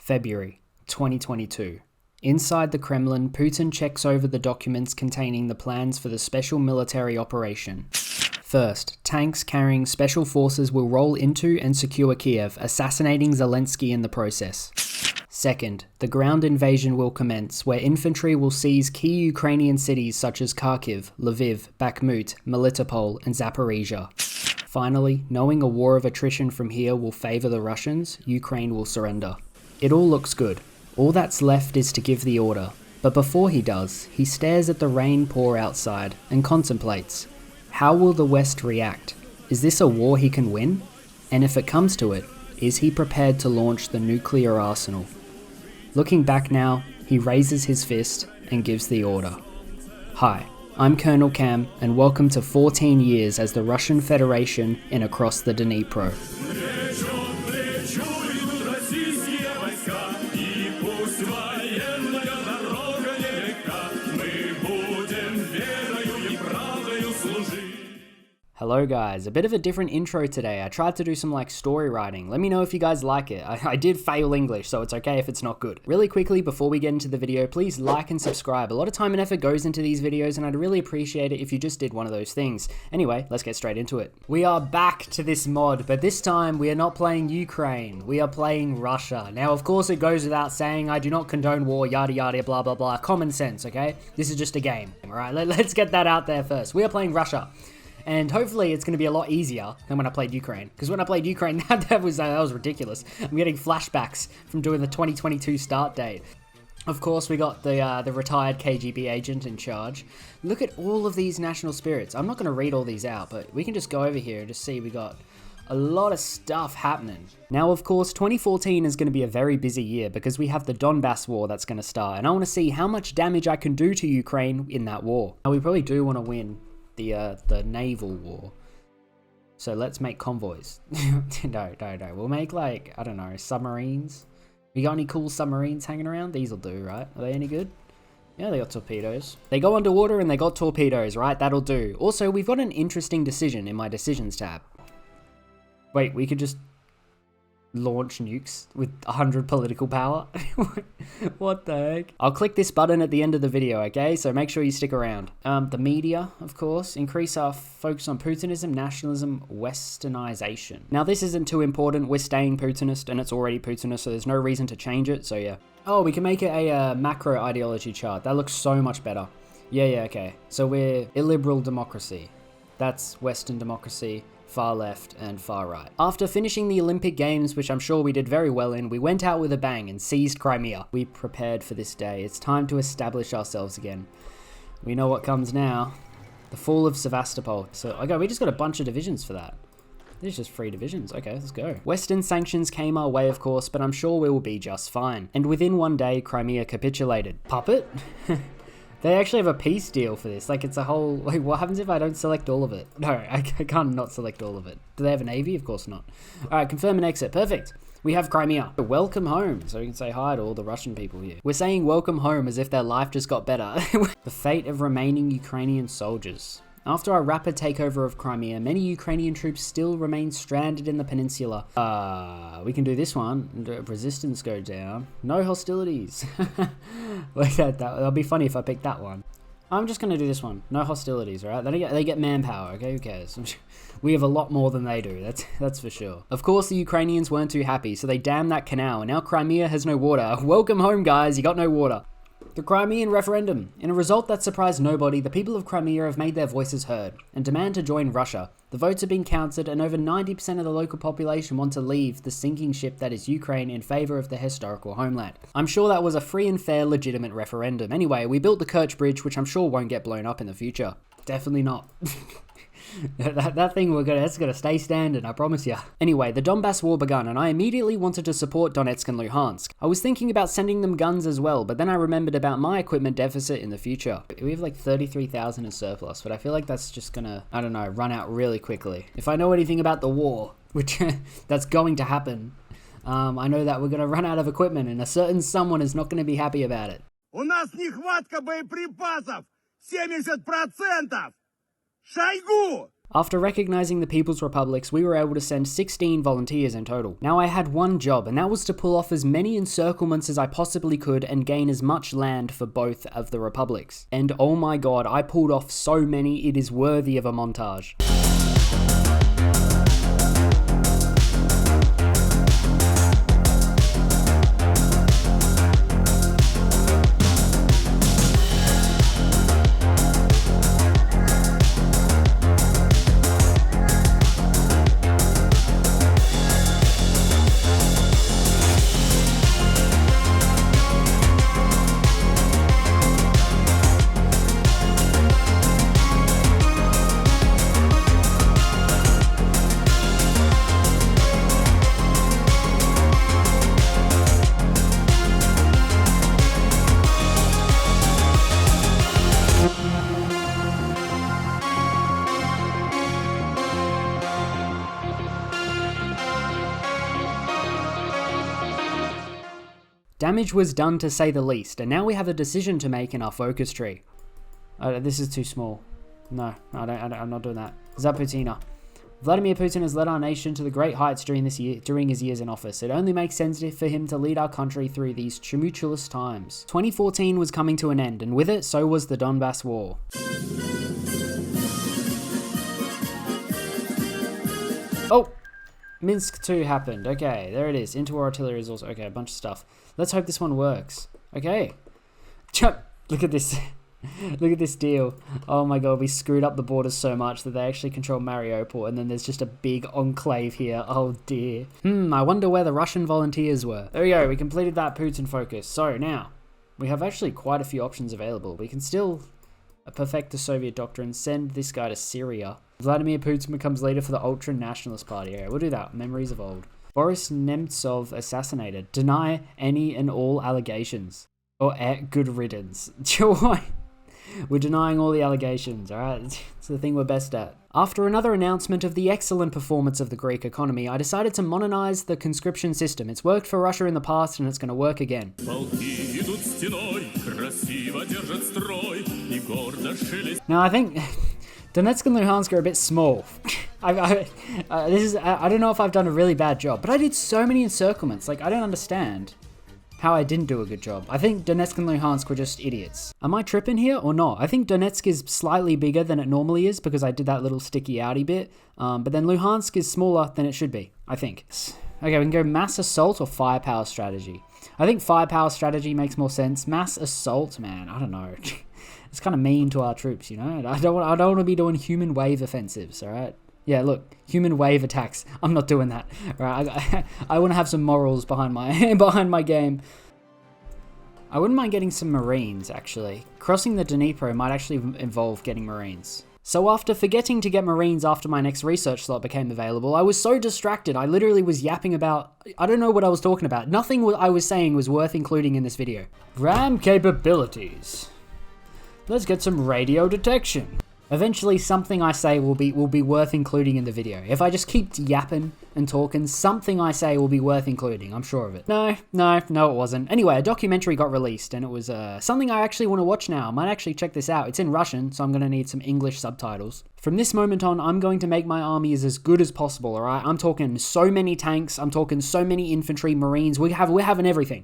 February 2022. Inside the Kremlin, Putin checks over the documents containing the plans for the special military operation. First, tanks carrying special forces will roll into and secure Kiev, assassinating Zelensky in the process. Second, the ground invasion will commence, where infantry will seize key Ukrainian cities such as Kharkiv, Lviv, Bakhmut, Melitopol, and Zaporizhia. Finally, knowing a war of attrition from here will favour the Russians, Ukraine will surrender. It all looks good. All that's left is to give the order. But before he does, he stares at the rain pour outside and contemplates. How will the West react? Is this a war he can win? And if it comes to it, is he prepared to launch the nuclear arsenal? Looking back now, he raises his fist and gives the order. Hi, I'm Colonel Cam, and welcome to 14 years as the Russian Federation in Across the Dnieper. Hello guys, a bit of a different intro today. I tried to do some story writing. Let me know if you guys like it. I did fail English, so it's okay if it's not good. Really quickly, before we get into the video, please like and subscribe. A lot of time and effort goes into these videos, and I'd really appreciate it if you just did one of those things. Anyway, let's get straight into it. We are back to this mod, but this time we are not playing Ukraine. We are playing Russia. Now, of course, it goes without saying, I do not condone war, yada yada, blah blah blah. Common sense, okay? This is just a game, alright? Let's get that out there first. We are playing Russia. And hopefully it's going to be a lot easier than when I played Ukraine. Because when I played Ukraine, that was ridiculous. I'm getting flashbacks from doing the 2022 start date. Of course, we got the retired KGB agent in charge. Look at all of these national spirits. I'm not going to read all these out, but we can just go over here and just see we got a lot of stuff happening. Now, of course, 2014 is going to be a very busy year because we have the Donbass war that's going to start. And I want to see how much damage I can do to Ukraine in that war. Now, we probably do want to win the naval war. So let's make convoys. No. We'll make I don't know, submarines. You got any cool submarines hanging around? These'll do, right? Are they any good? Yeah, they got torpedoes. They go underwater and they got torpedoes, right? That'll do. Also, we've got an interesting decision in my decisions tab. Wait, we could just launch nukes with 100 political power? What the heck? I'll click this button at the end of the video, okay? So make sure you stick around. The media, of course. Increase our focus on Putinism, nationalism, westernization. Now, this isn't too important. We're staying Putinist, and it's already Putinist, so there's no reason to change it, so yeah. Oh, we can make it a macro ideology chart. That looks so much better. Yeah, okay. So we're illiberal democracy. That's Western democracy. Far left and far right. After finishing the Olympic Games, which I'm sure we did very well in, we went out with a bang and seized Crimea. We prepared for this day. It's time to establish ourselves again. We know what comes now. The fall of Sevastopol. So, okay, we just got a bunch of divisions for that. There's just 3 divisions. Okay, let's go. Western sanctions came our way, of course, but I'm sure we will be just fine. And within one day, Crimea capitulated. Puppet? They actually have a peace deal for this. It's a whole... Wait, what happens if I don't select all of it? No, I can't not select all of it. Do they have a navy? Of course not. Alright, confirm and exit. Perfect. We have Crimea. Welcome home. So we can say hi to all the Russian people here. We're saying welcome home as if their life just got better. The fate of remaining Ukrainian soldiers. After our rapid takeover of Crimea, many Ukrainian troops still remain stranded in the peninsula. We can do this one. Resistance go down. No hostilities. That'll be funny if I pick that one. I'm just going to do this one. No hostilities, alright? They get manpower, okay? Who cares? We have a lot more than they do, that's for sure. Of course, the Ukrainians weren't too happy, so they damned that canal, and now Crimea has no water. Welcome home, guys. You got no water. The Crimean referendum. In a result that surprised nobody, the people of Crimea have made their voices heard and demand to join Russia. The votes have been counted, and over 90% of the local population want to leave the sinking ship that is Ukraine in favour of the historical homeland. I'm sure that was a free and fair, legitimate referendum. Anyway, we built the Kerch Bridge, which I'm sure won't get blown up in the future. Definitely not. That thing that's gonna stay standing, I promise ya. Anyway, the Donbass war begun, and I immediately wanted to support Donetsk and Luhansk. I was thinking about sending them guns as well, but then I remembered about my equipment deficit in the future. We have 33,000 in surplus, but I feel like that's just gonna, I don't know, run out really quickly. If I know anything about the war, which that's going to happen, I know that we're gonna run out of equipment, and a certain someone is not gonna be happy about it. У нас нехватка боеприпасов 70%! Шойгу! After recognizing the People's Republics, we were able to send 16 volunteers in total. Now I had one job, and that was to pull off as many encirclements as I possibly could and gain as much land for both of the republics. And oh my god, I pulled off so many, it is worthy of a montage. Damage was done to say the least, and now we have a decision to make in our focus tree. This is too small. No, I'm not doing that. Zaputina. Vladimir Putin has led our nation to the great heights during his years in office. It only makes sense for him to lead our country through these tumultuous times. 2014 was coming to an end, and with it, so was the Donbass War. Oh! Minsk 2 happened. Okay, there it is. Interwar artillery is also... Okay, a bunch of stuff. Let's hope this one works. Okay. Look at this. Look at this deal. Oh my god, we screwed up the borders so much that they actually control Mariupol, and then there's just a big enclave here. Oh dear. I wonder where the Russian volunteers were. There we go, we completed that Putin focus. So now, we have actually quite a few options available. We can still perfect the Soviet doctrine, send this guy to Syria. Vladimir Putin becomes leader for the ultra-nationalist party. Okay, we'll do that. Memories of old. Boris Nemtsov assassinated. Deny any and all allegations. Or good riddance. We're denying all the allegations, alright? It's the thing we're best at. After another announcement of the excellent performance of the Greek economy, I decided to modernize the conscription system. It's worked for Russia in the past and it's going to work again. Now I think Donetsk and Luhansk are a bit small. I don't know if I've done a really bad job, but I did so many encirclements. Like, I don't understand how I didn't do a good job. I think Donetsk and Luhansk were just idiots. Am I tripping here or not? I think Donetsk is slightly bigger than it normally is because I did that little sticky outy bit. But then Luhansk is smaller than it should be, I think. Okay, we can go mass assault or firepower strategy. I think firepower strategy makes more sense. Mass assault, man, I don't know. It's kind of mean to our troops, you know? I don't want to be doing human wave offensives, all right? Yeah, look, human wave attacks. I'm not doing that. Right? I want to have some morals behind my game. I wouldn't mind getting some Marines, actually. Crossing the Dnieper might actually involve getting Marines. So after forgetting to get Marines after my next research slot became available, I was so distracted, I literally was yapping about... I don't know what I was talking about. Nothing I was saying was worth including in this video. RAM capabilities. Let's get some radio detection. Eventually, something I say will be worth including in the video. If I just keep yapping and talking, something I say will be worth including. I'm sure of it. No, it wasn't. Anyway, a documentary got released, and it was something I actually want to watch now. I might actually check this out. It's in Russian, so I'm going to need some English subtitles. From this moment on, I'm going to make my armies as good as possible, alright? I'm talking so many tanks, I'm talking so many infantry, marines, we're having everything.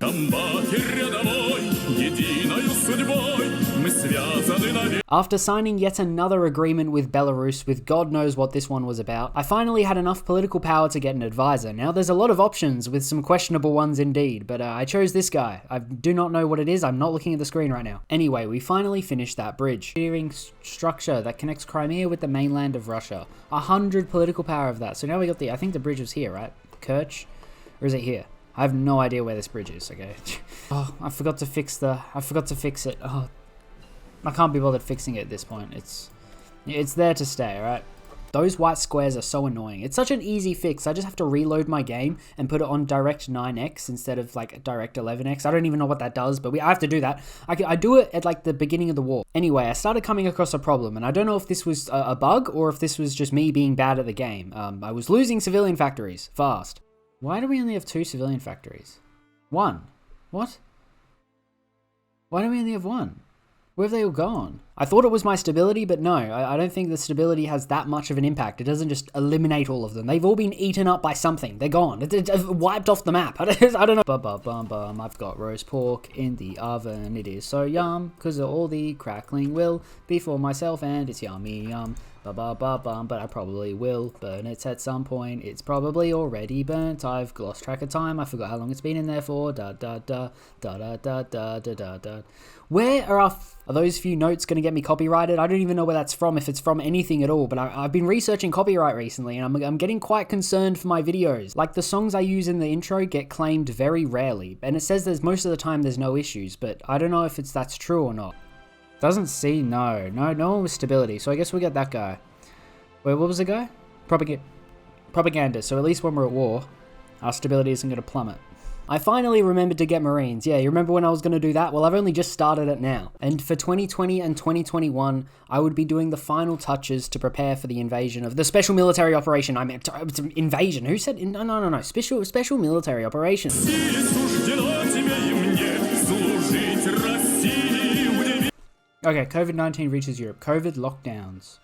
After signing yet another agreement with Belarus, with God knows what this one was about, I finally had enough political power to get an advisor. Now, there's a lot of options, with some questionable ones indeed, but I chose this guy. I do not know what it is, I'm not looking at the screen right now. Anyway, we finally finished that bridge. Steering structure that connects Crimea with the mainland of Russia. 100 political power of that. So now we got I think the bridge was here, right? Kerch? Or is it here? I have no idea where this bridge is, okay? Oh, I forgot to fix it. Oh, I can't be bothered fixing it at this point. It's there to stay, alright? Those white squares are so annoying. It's such an easy fix. I just have to reload my game and put it on direct 9x instead of like direct 11x. I don't even know what that does, but I have to do that. I do it at like the beginning of the war. Anyway, I started coming across a problem, and I don't know if this was a bug or if this was just me being bad at the game. I was losing civilian factories fast. Why do we only have 2 civilian factories? 1. What? Why do we only have 1? Where have they all gone? I thought it was my stability, but no, I don't think the stability has that much of an impact. It doesn't just eliminate all of them. They've all been eaten up by something. They're gone. It's wiped off the map. I don't know. Bum. I've got roast pork in the oven. It is so yum, because all the crackling will be for myself, and it's yummy yum. But I probably will burn it at some point. It's probably already burnt. I've lost track of time. I forgot how long it's been in there for. Where are those few notes going to get me copyrighted? I don't even know where that's from, if it's from anything at all, but I've been researching copyright recently, and I'm getting quite concerned for my videos. Like, the songs I use in the intro get claimed very rarely, and it says there's most of the time there's no issues, but I don't know if that's true or not. Doesn't seem, no one with stability, so I guess we'll get that guy. Wait, what was the guy? Propaganda, so at least when we're at war, our stability isn't going to plummet. I finally remembered to get Marines. Yeah, you remember when I was going to do that? Well, I've only just started it now. And for 2020 and 2021, I would be doing the final touches to prepare for the invasion of the special military operation. I meant invasion. Who said? No. Special military operation. Okay, COVID-19 reaches Europe. COVID lockdowns.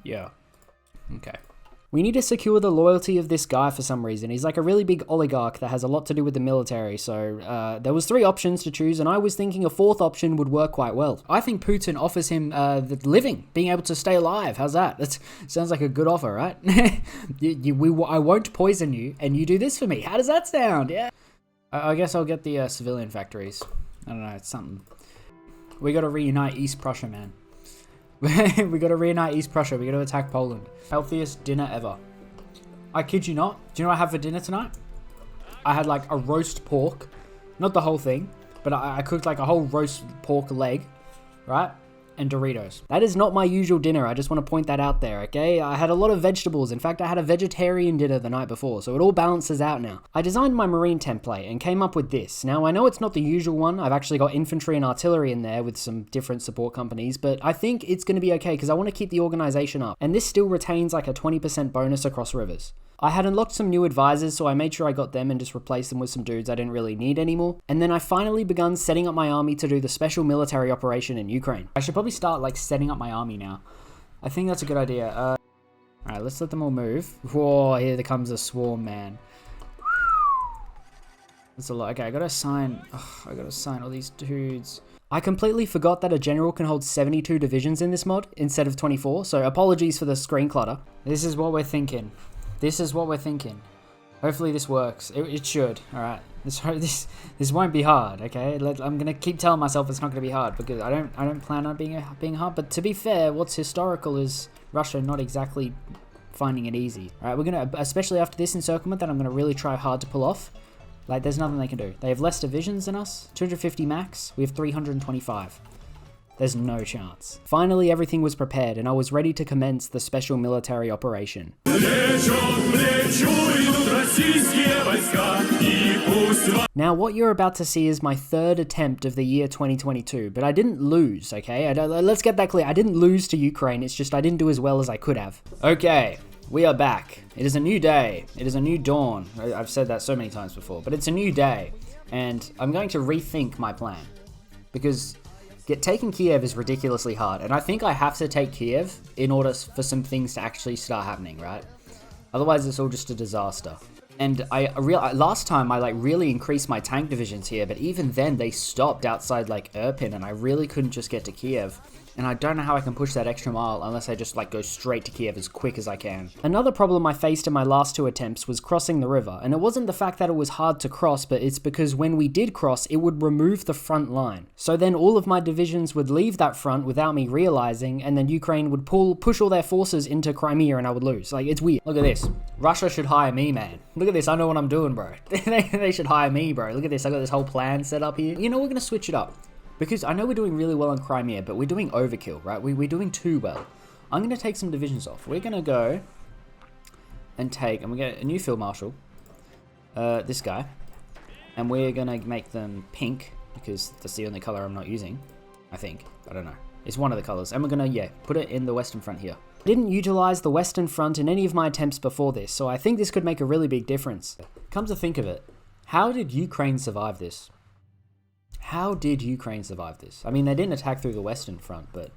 Yeah. Okay. We need to secure the loyalty of this guy for some reason. He's like a really big oligarch that has a lot to do with the military. So there was 3 options to choose, and I was thinking a 4th option would work quite well. I think Putin offers him the living, being able to stay alive. How's that? That sounds like a good offer, right? I won't poison you, and you do this for me. How does that sound? Yeah. I guess I'll get the civilian factories. I don't know. It's something. We got to reunite East Prussia, man. We got to reunite East Prussia. We got to attack Poland. Healthiest dinner ever. I kid you not. Do you know what I had for dinner tonight? I had like a roast pork. Not the whole thing, but I cooked like a whole roast pork leg, right? And Doritos. That is not my usual dinner. I just want to point that out there, okay? I had a lot of vegetables. In fact, I had a vegetarian dinner the night before, so it all balances out now. I designed my Marine template and came up with this. Now, I know it's not the usual one. I've actually got infantry and artillery in there with some different support companies, but I think it's going to be okay because I want to keep the organization up. And this still retains like a 20% bonus across rivers. I had unlocked some new advisors, so I made sure I got them and just replaced them with some dudes I didn't really need anymore. And then I finally begun setting up my army to do the special military operation in Ukraine. I should probably start like setting up my army now. I think that's a good idea. Alright, let's let them all move. Whoa, here comes a swarm, man. That's a lot. Okay, I gotta assign all these dudes. I completely forgot that a general can hold 72 divisions in this mod instead of 24, so apologies for the screen clutter. This is what we're thinking. Hopefully this works. It should. All right. This won't be hard. Okay. I'm gonna keep telling myself it's not gonna be hard because I don't plan on being hard. But to be fair, what's historical is Russia not exactly finding it easy. All right. We're gonna, especially after this encirclement, that I'm gonna really try hard to pull off. Like, there's nothing they can do. They have less divisions than us. 250 max. We have 325. There's no chance. Finally, everything was prepared, and I was ready to commence the special military operation. Now, what you're about to see is my 3rd attempt of the year 2022, but I didn't lose, okay? Let's get that clear. I didn't lose to Ukraine, it's just I didn't do as well as I could have. Okay, we are back. It is a new day. It is a new dawn. I've said that so many times before, but it's a new day, and I'm going to rethink my plan, because taking Kiev is ridiculously hard, and I think I have to take Kiev in order for some things to actually start happening, right? Otherwise, it's all just a disaster. And last time I like really increased my tank divisions here, but even then they stopped outside like Irpin, and I really couldn't just get to Kiev. And I don't know how I can push that extra mile unless I just like go straight to Kiev as quick as I can. Another problem I faced in my last 2 attempts was crossing the river, and it wasn't the fact that it was hard to cross, but it's because when we did cross, it would remove the front line. So then all of my divisions would leave that front without me realizing, and then Ukraine would push all their forces into Crimea and I would lose. Like, it's weird. Look at this. Russia should hire me, man. Look at this. I know what I'm doing, bro. They should hire me, bro. Look at this. I got this whole plan set up here. You know, we're gonna switch it up. Because I know we're doing really well in Crimea, but we're doing overkill, right? We're doing too well. I'm going to take some divisions off. We're going to go and we get a new field marshal, this guy, and we're going to make them pink, because that's the only color I'm not using, I think. I don't know. It's one of the colors. And we're going to, put it in the western front here. I didn't utilize the western front in any of my attempts before this, so I think this could make a really big difference. Come to think of it, how did Ukraine survive this? How did Ukraine survive this? I mean, they didn't attack through the Western Front, but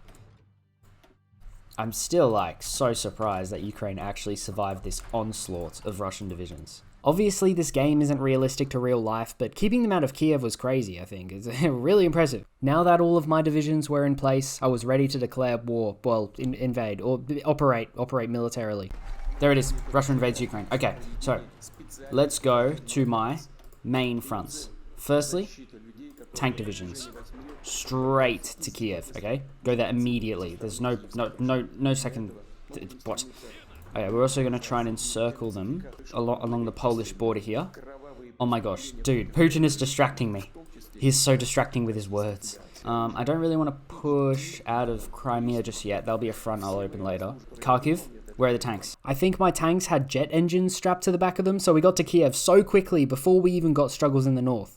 I'm still like so surprised that Ukraine actually survived this onslaught of Russian divisions. Obviously, this game isn't realistic to real life, but keeping them out of Kiev was crazy, I think. It's really impressive. Now that all of my divisions were in place, I was ready to declare war, well, invade, or operate militarily. There it is, Russia invades Ukraine. Okay, so let's go to my main fronts. Firstly, tank divisions. Straight to Kiev, okay? Go there immediately. There's no second, what? Okay, we're also going to try and encircle them along the Polish border here. Oh my gosh, dude, Putin is distracting me. He's so distracting with his words. I don't really want to push out of Crimea just yet. That'll be a front I'll open later. Kharkiv, where are the tanks? I think my tanks had jet engines strapped to the back of them, so we got to Kiev so quickly before we even got struggles in the north.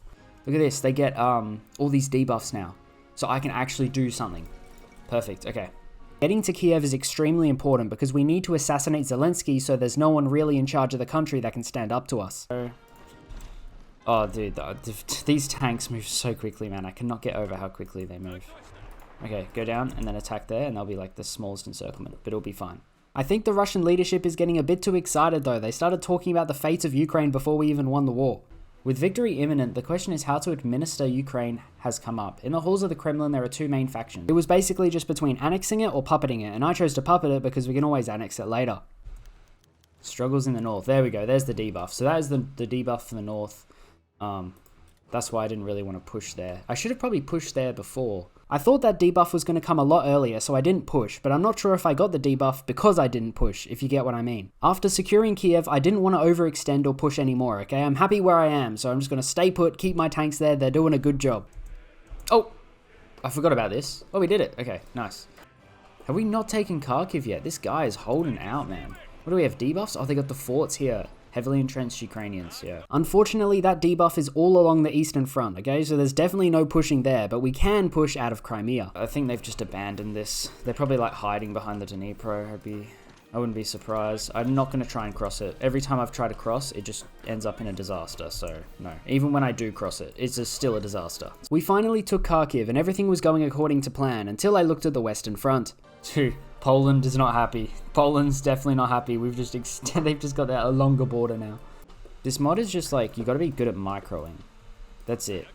Look at this, they get all these debuffs now, so I can actually do something. Perfect, okay. Getting to Kiev is extremely important because we need to assassinate Zelensky so there's no one really in charge of the country that can stand up to us. Oh dude, these tanks move so quickly, man. I cannot get over how quickly they move. Okay, go down and then attack there and they'll be like the smallest encirclement, but it'll be fine. I think the Russian leadership is getting a bit too excited though. They started talking about the fate of Ukraine before we even won the war. With victory imminent, the question is how to administer Ukraine has come up. In the halls of the Kremlin, there are two main factions. It was basically just between annexing it or puppeting it, and I chose to puppet it because we can always annex it later. Struggles in the north. There we go. There's the debuff. So that is the debuff for the north. That's why I didn't really want to push there. I should have probably pushed there before. I thought that debuff was going to come a lot earlier, so I didn't push, but I'm not sure if I got the debuff because I didn't push, if you get what I mean. After securing Kiev, I didn't want to overextend or push anymore, okay? I'm happy where I am, so I'm just going to stay put, keep my tanks there, they're doing a good job. Oh, I forgot about this. Oh, we did it. Okay, nice. Have we not taken Kharkiv yet? This guy is holding out, man. What do we have, debuffs? Oh, they got the forts here. Heavily entrenched Ukrainians, yeah. Unfortunately, that debuff is all along the eastern front, okay? So there's definitely no pushing there, but we can push out of Crimea. I think they've just abandoned this. They're probably like hiding behind the Dnieper. I wouldn't be surprised. I'm not going to try and cross it. Every time I've tried to cross, it just ends up in a disaster, so no. Even when I do cross it, it's still a disaster. We finally took Kharkiv and everything was going according to plan until I looked at the western front. Poland is not happy. Poland's definitely not happy. They've just got a longer border now. This mod is just like, you got to be good at microing. That's it.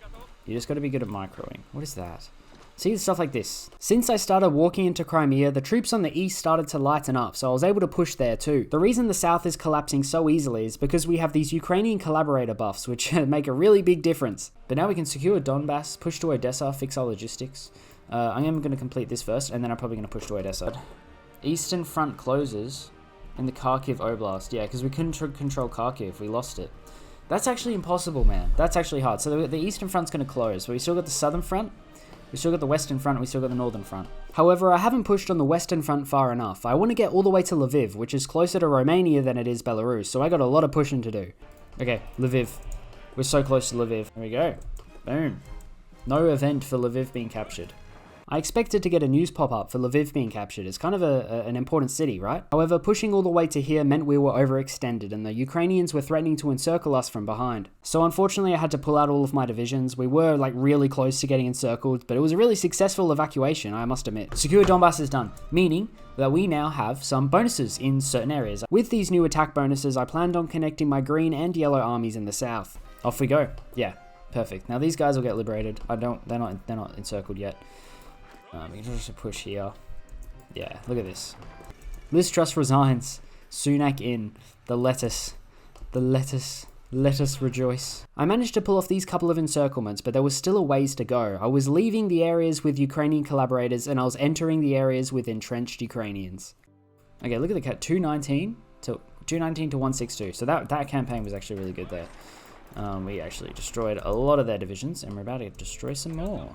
You just got to be good at microing. What is that? See, stuff like this. Since I started walking into Crimea, the troops on the east started to lighten up, so I was able to push there too. The reason the south is collapsing so easily is because we have these Ukrainian collaborator buffs, which make a really big difference. But now we can secure Donbass, push to Odessa, fix our logistics. I am going to complete this first, and then I'm probably going to push to Odessa. Eastern front closes in the Kharkiv Oblast. Yeah, because we couldn't control Kharkiv. We lost it. That's actually impossible, man. That's actually hard. So the eastern front's going to close, but we still got the southern front. We still got the western front, and we still got the northern front. However, I haven't pushed on the western front far enough. I want to get all the way to Lviv, which is closer to Romania than it is Belarus, so I got a lot of pushing to do. Okay, Lviv. We're so close to Lviv. There we go. Boom. No event for Lviv being captured. I expected to get a news pop-up for Lviv being captured. It's kind of an important city, right? However, pushing all the way to here meant we were overextended and the Ukrainians were threatening to encircle us from behind. So unfortunately, I had to pull out all of my divisions. We were like really close to getting encircled, but it was a really successful evacuation, I must admit. Secure Donbass is done, meaning that we now have some bonuses in certain areas. With these new attack bonuses, I planned on connecting my green and yellow armies in the south. Off we go. Yeah, perfect. Now these guys will get liberated. They're not encircled yet. We can just push here. Yeah, look at this. Liz Truss resigns. Sunak in. Let us rejoice. I managed to pull off these couple of encirclements, but there was still a ways to go. I was leaving the areas with Ukrainian collaborators, and I was entering the areas with entrenched Ukrainians. Okay, look at the cat. 219 to 162. So that campaign was actually really good there. We actually destroyed a lot of their divisions, and we're about to destroy some more.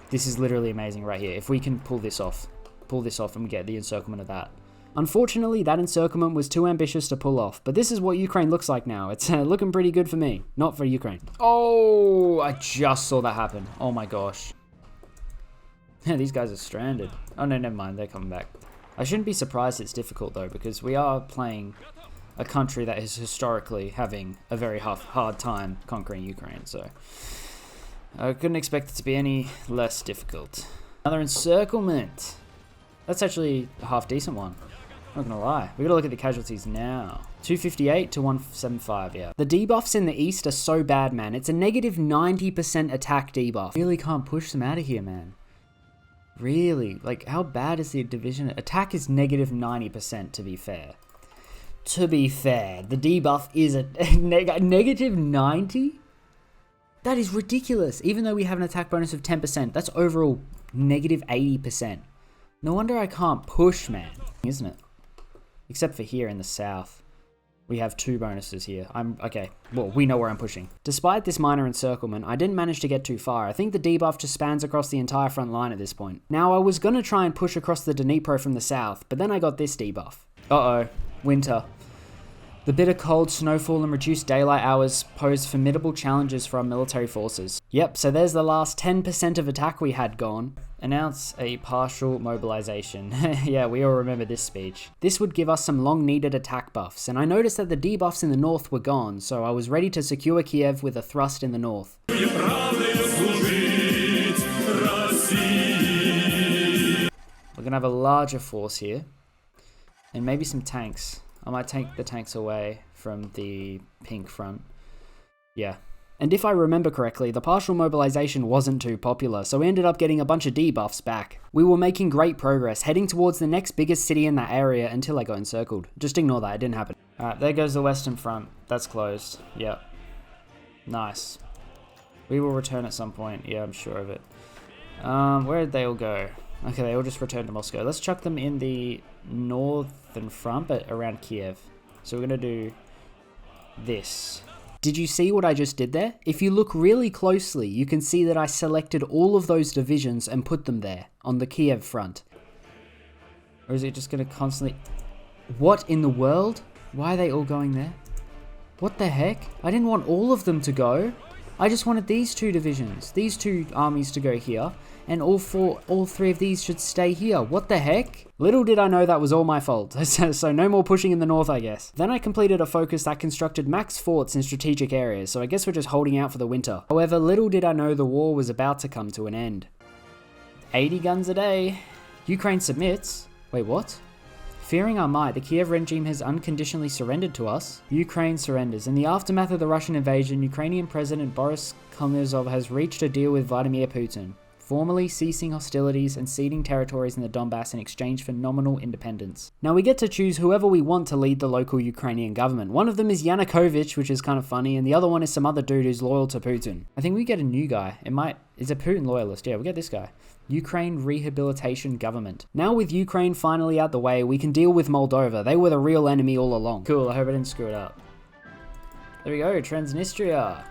This is literally amazing right here. If we can pull this off and get the encirclement of that. Unfortunately, that encirclement was too ambitious to pull off, but this is what Ukraine looks like now. It's looking pretty good for me, not for Ukraine. Oh, I just saw that happen. Oh my gosh. These guys are stranded. Oh no, never mind, they're coming back. I shouldn't be surprised it's difficult though, because we are playing a country that is historically having a very hard time conquering Ukraine, so... I couldn't expect it to be any less difficult. Another encirclement. That's actually a half decent one. Not gonna lie. We gotta look at the casualties now. 258 to 175, yeah. The debuffs in the east are so bad, man. It's a negative 90% attack debuff. Really can't push them out of here, man. Really? Like, how bad is the division? Attack is negative 90%, to be fair. To be fair, the debuff is a negative 90? That is ridiculous. Even though we have an attack bonus of 10%, that's overall negative 80%. No wonder I can't push, man. Isn't it? Except for here in the south. We have 2 bonuses here. Okay, well, we know where I'm pushing. Despite this minor encirclement, I didn't manage to get too far. I think the debuff just spans across the entire front line at this point. Now, I was gonna try and push across the Dnieper from the south, but then I got this debuff. Uh-oh, winter. The bitter cold, snowfall, and reduced daylight hours pose formidable challenges for our military forces. Yep, so there's the last 10% of attack we had gone. Announce a partial mobilization. Yeah, we all remember this speech. This would give us some long-needed attack buffs, and I noticed that the debuffs in the north were gone, so I was ready to secure Kiev with a thrust in the north. We're gonna have a larger force here, and maybe some tanks. I might take the tanks away from the pink front. Yeah. And if I remember correctly, the partial mobilization wasn't too popular, so we ended up getting a bunch of debuffs back. We were making great progress, heading towards the next biggest city in that area until I got encircled. Just ignore that, it didn't happen. Alright, there goes the western front. That's closed. Yep. Nice. We will return at some point. Yeah, I'm sure of it. Where did they all go? Okay, they all just returned to Moscow. Let's chuck them in the northern front, but around Kiev. So we're going to do this. Did you see what I just did there? If you look really closely, you can see that I selected all of those divisions and put them there on the Kiev front. Or is it just going to constantly... What in the world? Why are they all going there? What the heck? I didn't want all of them to go. I just wanted these 2 divisions, these 2 armies to go here, and all 3 of these should stay here. What the heck? Little did I know that was all my fault. So no more pushing in the north, I guess. Then I completed a focus that constructed max forts in strategic areas, so I guess we're just holding out for the winter. However, little did I know the war was about to come to an end. 80 guns a day. Ukraine submits. Wait, what? Fearing our might, the Kiev regime has unconditionally surrendered to us. Ukraine surrenders. In the aftermath of the Russian invasion, Ukrainian President Boris Kolmyzov has reached a deal with Vladimir Putin, formally ceasing hostilities and ceding territories in the Donbass in exchange for nominal independence. Now we get to choose whoever we want to lead the local Ukrainian government. One of them is Yanukovych, which is kind of funny, and the other one is some other dude who's loyal to Putin. I think we get a new guy. It's a Putin loyalist. Yeah, we get this guy. Ukraine Rehabilitation Government. Now with Ukraine finally out the way, we can deal with Moldova. They were the real enemy all along. Cool, I hope I didn't screw it up. There we go, Transnistria.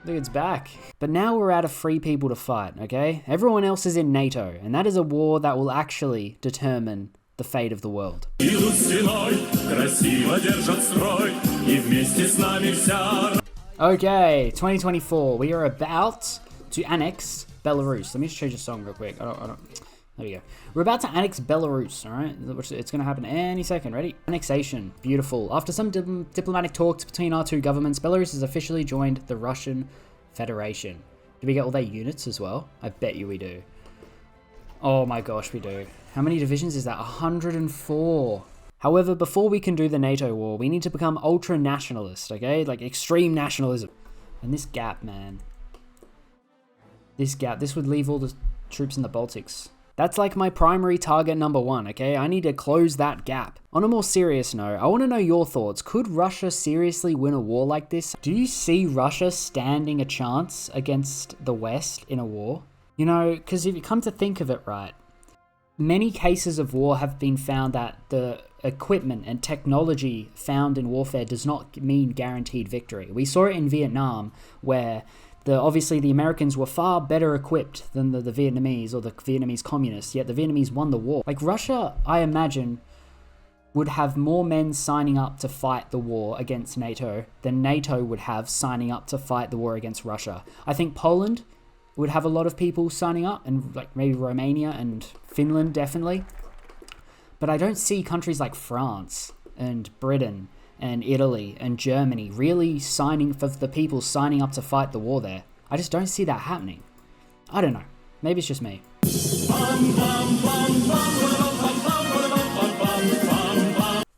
Look, it's back. But now we're out of free people to fight, okay? Everyone else is in NATO, and that is a war that will actually determine the fate of the world. Okay, 2024. We are about to annex Belarus. Let me just change the song real quick. I don't. There we go. We're about to annex Belarus, alright? It's going to happen any second. Ready? Annexation. Beautiful. After some diplomatic talks between our 2 governments, Belarus has officially joined the Russian Federation. Do we get all their units as well? I bet you we do. Oh my gosh, we do. How many divisions is that? 104. However, before we can do the NATO war, we need to become ultra-nationalist, okay? Like extreme nationalism. And this gap, man. This gap. This would leave all the troops in the Baltics. That's like my primary target number 1, okay? I need to close that gap. On a more serious note, I want to know your thoughts. Could Russia seriously win a war like this? Do you see Russia standing a chance against the West in a war? You know, because if you come to think of it right, many cases of war have been found that the equipment and technology found in warfare does not mean guaranteed victory. We saw it in Vietnam, where obviously the Americans were far better equipped than the Vietnamese or the Vietnamese communists, yet the Vietnamese won the war. Like Russia, I imagine, would have more men signing up to fight the war against NATO than NATO would have signing up to fight the war against Russia. I think Poland would have a lot of people signing up, and like maybe Romania and Finland definitely. But I don't see countries like France and Britain and Italy and Germany really signing for the people signing up to fight the war there. I just don't see that happening. I don't know. Maybe it's just me.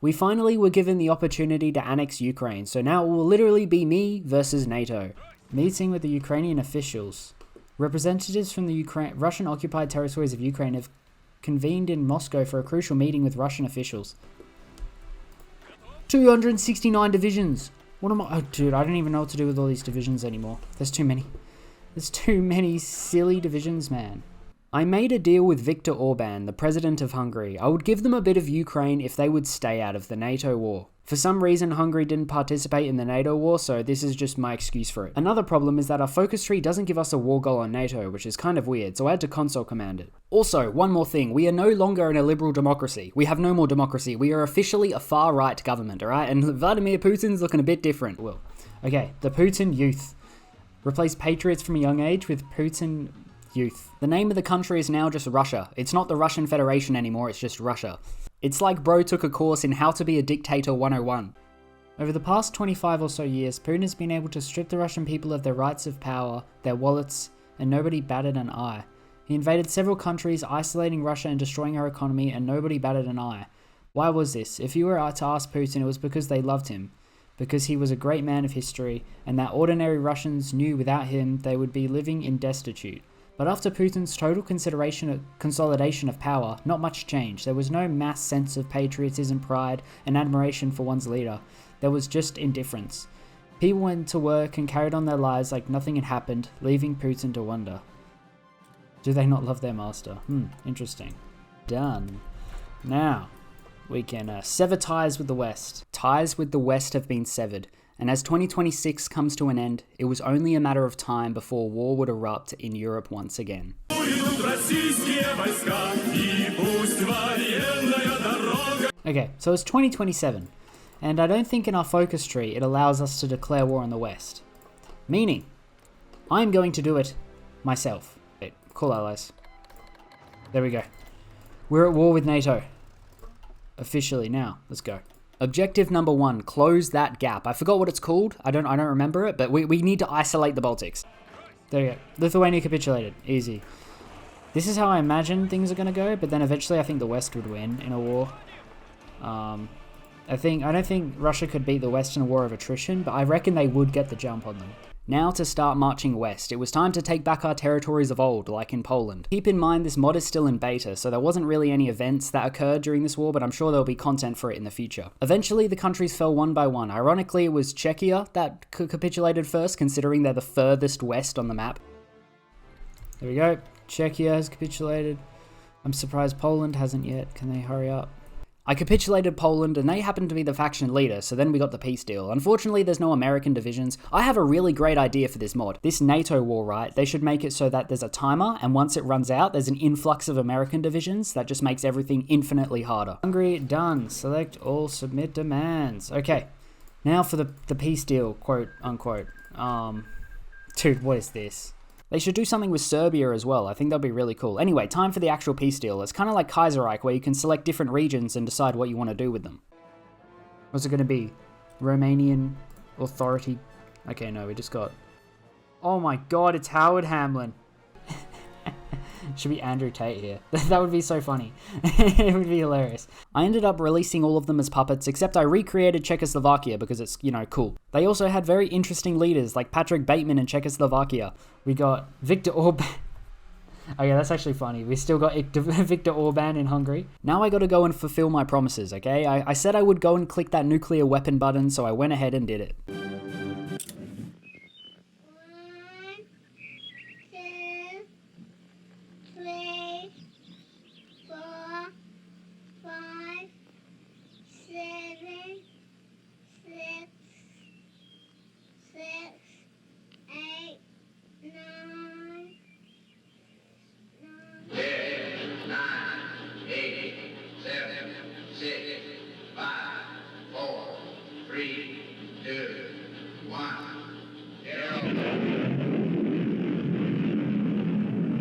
We finally were given the opportunity to annex Ukraine, so now it will literally be me versus NATO. Meeting with the Ukrainian officials. Representatives from the Russian-occupied territories of Ukraine have convened in Moscow for a crucial meeting with Russian officials. 269 divisions! What am I... Oh, dude, I don't even know what to do with all these divisions anymore. There's too many. There's too many silly divisions, man. I made a deal with Viktor Orban, the president of Hungary. I would give them a bit of Ukraine if they would stay out of the NATO war. For some reason, Hungary didn't participate in the NATO war, so this is just my excuse for it. Another problem is that our focus tree doesn't give us a war goal on NATO, which is kind of weird, so I had to console command it. Also, one more thing, we are no longer in a liberal democracy. We have no more democracy. We are officially a far-right government, alright? And Vladimir Putin's looking a bit different. Well, okay, the Putin youth. Replace patriots from a young age with Putin youth. The name of the country is now just Russia. It's not the Russian Federation anymore, it's just Russia. It's like bro took a course in how to be a dictator 101. Over the past 25 or so years, Putin has been able to strip the Russian people of their rights of power, their wallets, and nobody batted an eye. He invaded several countries, isolating Russia and destroying our economy, and nobody batted an eye. Why was this? If you were to ask Putin, it was because they loved him. Because he was a great man of history, and that ordinary Russians knew without him they would be living in destitute. But after Putin's total consolidation of power, not much changed. There was no mass sense of patriotism, pride, and admiration for one's leader. There was just indifference. People went to work and carried on their lives like nothing had happened, leaving Putin to wonder. Do they not love their master? Interesting. Done. Now, we can sever ties with the West. Ties with the West have been severed. And as 2026 comes to an end, it was only a matter of time before war would erupt in Europe once again. Okay, so it's 2027, and I don't think in our focus tree it allows us to declare war on the West. Meaning, I'm going to do it myself. Wait, call allies. There we go. We're at war with NATO. Officially now, let's go. Objective number 1, close that gap. I forgot what it's called. I don't remember it, but we need to isolate the Baltics. There you go. Lithuania capitulated. Easy. This is how I imagine things are going to go, but then eventually I think the West would win in a war. I don't think Russia could beat the West in a war of attrition, but I reckon they would get the jump on them. Now to start marching west. It was time to take back our territories of old, like in Poland. Keep in mind this mod is still in beta, so there wasn't really any events that occurred during this war, but I'm sure there'll be content for it in the future. Eventually, the countries fell one by one. Ironically, it was Czechia that capitulated first, considering they're the furthest west on the map. There we go. Czechia has capitulated. I'm surprised Poland hasn't yet. Can they hurry up? I capitulated Poland, and they happened to be the faction leader, so then we got the peace deal. Unfortunately, there's no American divisions. I have a really great idea for this mod. This NATO war, right? They should make it so that there's a timer, and once it runs out, there's an influx of American divisions that just makes everything infinitely harder. Hungary, done. Select all, submit demands. Okay, now for the peace deal, quote unquote. Dude, what is this? They should do something with Serbia as well. I think that'd be really cool. Anyway, time for the actual peace deal. It's kind of like Kaiserreich, where you can select different regions and decide what you want to do with them. What's it going to be? Romanian Authority? Okay, no, we just got... Oh my god, it's Howard Hamlin. Should be Andrew Tate here. That would be so funny. It would be hilarious. I ended up releasing all of them as puppets, except I recreated Czechoslovakia because it's, you know, cool. They also had very interesting leaders like Patrick Bateman in Czechoslovakia. We got Viktor Orban. Oh yeah, that's actually funny. We still got Viktor Orban in Hungary. Now I gotta go and fulfill my promises, okay? I said I would go and click that nuclear weapon button, so I went ahead and did it.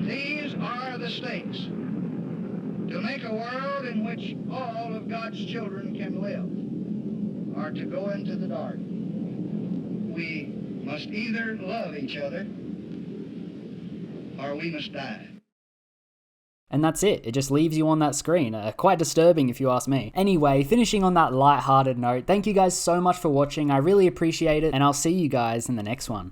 These are the stakes. To make a world in which all of God's children can live, or to go into the dark. We must either love each other or we must die. And that's it. It just leaves you on that screen. Quite disturbing if you ask me. Anyway, finishing on that light-hearted note, thank you guys so much for watching. I really appreciate it, and I'll see you guys in the next one.